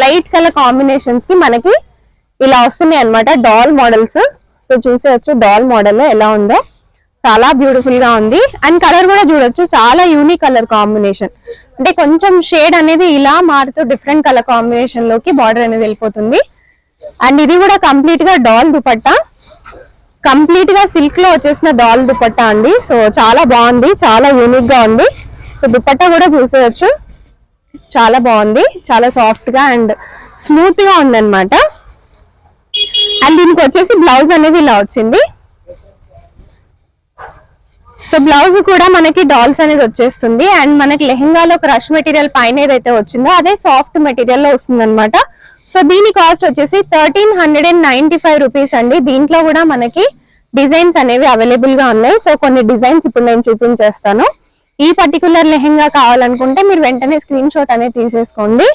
Light colour combinations కి మనకి ఇలా వస్తున్నాయి అన్నమాట డాల్ మోడల్స్. సో చూసేయచ్చు డాల్ మోడల్ ఎలా ఉందో, చాలా బ్యూటిఫుల్ గా ఉంది. అండ్ కలర్ కూడా చూడొచ్చు, చాలా యూనిక్ కలర్ కాంబినేషన్. అంటే కొంచెం షేడ్ అనేది ఇలా మారుతూ డిఫరెంట్ కలర్ కాంబినేషన్ లోకి బార్డర్ అనేది వెళ్ళిపోతుంది. అండ్ ఇది కూడా కంప్లీట్ గా డాల్ దుపట్టా, కంప్లీట్ గా సిల్క్ లో వచ్చేసిన డాల్ దుపట్టా అండి. సో చాలా బాగుంది, చాలా యూనిక్ గా ఉంది. సో దుపట్టా కూడా చూసేయచ్చు, చాలా బాగుంది, చాలా సాఫ్ట్ గా అండ్ స్మూత్ గా ఉంది అనమాట. అండ్ దీనికి వచ్చేసి బ్లౌజ్ అనేది ఇలా వచ్చింది. సో బ్లౌజ్ కూడా మనకి డాల్స్ అనేది వచ్చేస్తుంది. అండ్ మనకి లెహంగాలో క్రష్ మెటీరియల్ పైన ఏదైతే వచ్చిందో అదే సాఫ్ట్ మెటీరియల్ లో వస్తుంది అనమాట. సో దీని కాస్ట్ వచ్చేసి 1395 రూపీస్ అండి. దీంట్లో కూడా మనకి డిజైన్స్ అనేవి అవైలబుల్ గా ఉన్నాయి. సో కొన్ని డిజైన్స్ ఇప్పుడు నేను చూపించేస్తాను. ఈ పర్టికులర్ లెహంగా కావాలనుకుంటే మీరు వెంటనే స్క్రీన్ షాట్ అనేది తీసేసుకోండి.